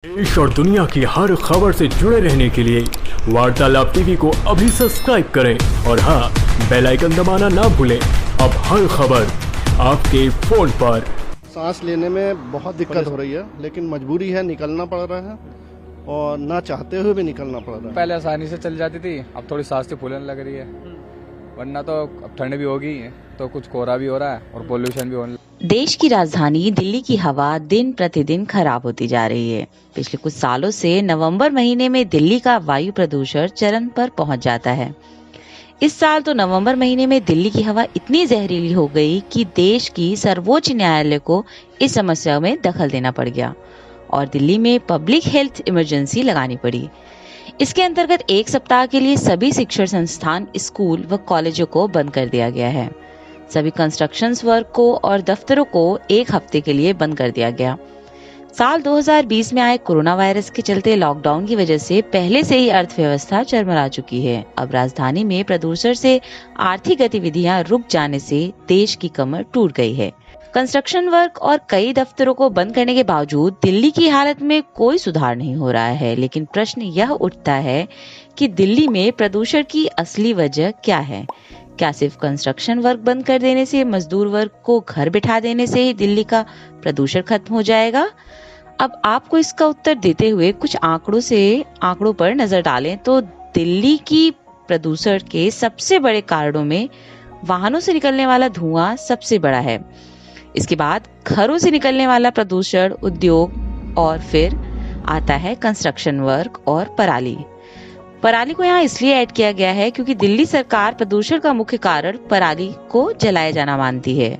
देश और दुनिया की हर खबर से जुड़े रहने के लिए वार्तालाप टीवी को अभी सब्सक्राइब करें और हाँ, बेल आइकन दबाना ना भूलें। अब हर खबर आपके फोन पर। सांस लेने में बहुत दिक्कत हो रही है, लेकिन मजबूरी है, निकलना पड़ रहा है और ना चाहते हुए भी निकलना पड़ रहा है। पहले आसानी से चल जाती थी, अब थोड़ी सांस फूलने लग रही है, वरना तो अब ठंड भी होगी तो कुछ कोहरा भी हो रहा है और पोल्यूशन भी होने। देश की राजधानी दिल्ली की हवा दिन प्रतिदिन खराब होती जा रही है। पिछले कुछ सालों से नवंबर महीने में दिल्ली का वायु प्रदूषण चरम पर पहुंच जाता है। इस साल तो नवंबर महीने में दिल्ली की हवा इतनी जहरीली हो गई कि देश की सर्वोच्च न्यायालय को इस समस्या में दखल देना पड़ गया और दिल्ली में पब्लिक हेल्थ इमरजेंसी लगानी पड़ी। इसके अंतर्गत एक सप्ताह के लिए सभी शिक्षण संस्थान, स्कूल व कॉलेजों को बंद कर दिया गया है। सभी कंस्ट्रक्शन वर्क को और दफ्तरों को एक हफ्ते के लिए बंद कर दिया गया। साल 2020 में आए कोरोना वायरस के चलते लॉकडाउन की वजह से पहले से ही अर्थव्यवस्था चरमरा चुकी है। अब राजधानी में प्रदूषण से आर्थिक गतिविधियां रुक जाने से देश की कमर टूट गई है। कंस्ट्रक्शन वर्क और कई दफ्तरों को बंद करने के बावजूद दिल्ली की हालत में कोई सुधार नहीं हो रहा है। लेकिन प्रश्न यह उठता है कि दिल्ली में प्रदूषण की असली वजह क्या है? क्या सिर्फ कंस्ट्रक्शन वर्क बंद कर देने से, मजदूर वर्ग को घर बिठा देने से ही दिल्ली का प्रदूषण खत्म हो जाएगा? अब आपको इसका उत्तर देते हुए कुछ आंकड़ों पर नजर डालें तो दिल्ली की प्रदूषण के सबसे बड़े कारणों में वाहनों से निकलने वाला धुआं सबसे बड़ा है। इसके बाद घरों से निकलने वाला प्रदूषण, उद्योग और फिर आता है कंस्ट्रक्शन वर्क और पराली। पराली को यहाँ इसलिए ऐड किया गया है क्योंकि दिल्ली सरकार प्रदूषण का मुख्य कारण पराली को जलाया जाना मानती है।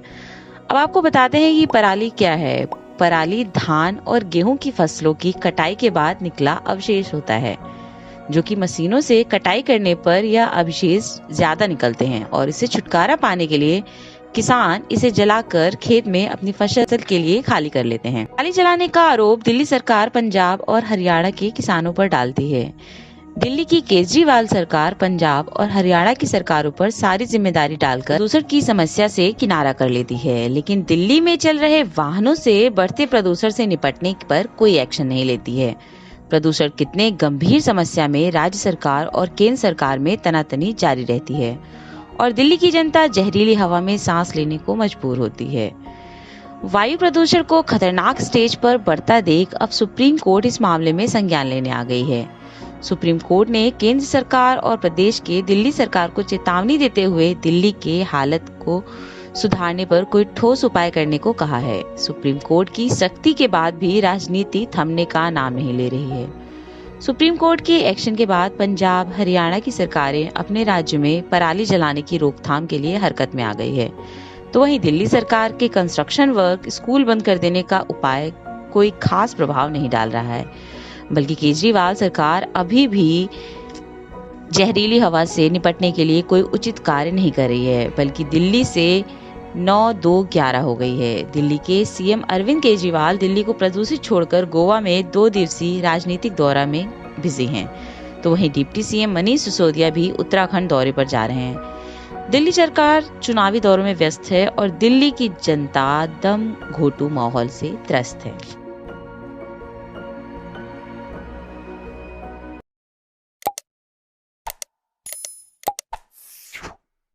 अब आपको बताते हैं कि पराली क्या है। पराली धान और गेहूं की फसलों की कटाई के बाद निकला अवशेष होता है, जो कि मशीनों से कटाई करने पर यह अवशेष ज्यादा निकलते हैं और इससे छुटकारा पाने के लिए किसान इसे जलाकर खेत में अपनी फसल के लिए खाली कर लेते हैं। पराली जलाने का आरोप दिल्ली सरकार पंजाब और हरियाणा के किसानों पर डालती है। दिल्ली की केजरीवाल सरकार पंजाब और हरियाणा की सरकारों पर सारी जिम्मेदारी डालकर प्रदूषण की समस्या से किनारा कर लेती है, लेकिन दिल्ली में चल रहे वाहनों से बढ़ते प्रदूषण से निपटने पर कोई एक्शन नहीं लेती है। प्रदूषण कितने गंभीर समस्या में राज्य सरकार और केंद्र सरकार में तनातनी जारी रहती है और दिल्ली की जनता जहरीली हवा में सांस लेने को मजबूर होती है। वायु प्रदूषण को खतरनाक स्टेज पर बढ़ता देख अब सुप्रीम कोर्ट इस मामले में संज्ञान लेने आ गई है। सुप्रीम कोर्ट ने केंद्र सरकार और प्रदेश के दिल्ली सरकार को चेतावनी देते हुए दिल्ली के हालत को सुधारने पर कोई ठोस उपाय करने को कहा है। सुप्रीम कोर्ट की सख्ती के बाद भी राजनीति थमने का नाम नहीं ले रही है। सुप्रीम कोर्ट के एक्शन के बाद पंजाब, हरियाणा की सरकारें अपने राज्य में पराली जलाने की रोकथाम के लिए हरकत में आ गई है, तो वहीं दिल्ली सरकार के कंस्ट्रक्शन वर्क, स्कूल बंद कर देने का उपाय कोई खास प्रभाव नहीं डाल रहा है, बल्कि केजरीवाल सरकार अभी भी जहरीली हवा से निपटने के लिए कोई उचित कार्य नहीं कर रही है, बल्कि दिल्ली से 9-2-11 हो गई है। दिल्ली के सीएम अरविंद केजरीवाल दिल्ली को प्रदूषित छोड़कर गोवा में 2 दिवसीय राजनीतिक दौरा में बिजी हैं, तो वहीं डिप्टी सीएम मनीष सिसोदिया भी उत्तराखंड दौरे पर जा रहे हैं। दिल्ली सरकार चुनावी दौरों में व्यस्त है और दिल्ली की जनता दम घोटू माहौल से त्रस्त है।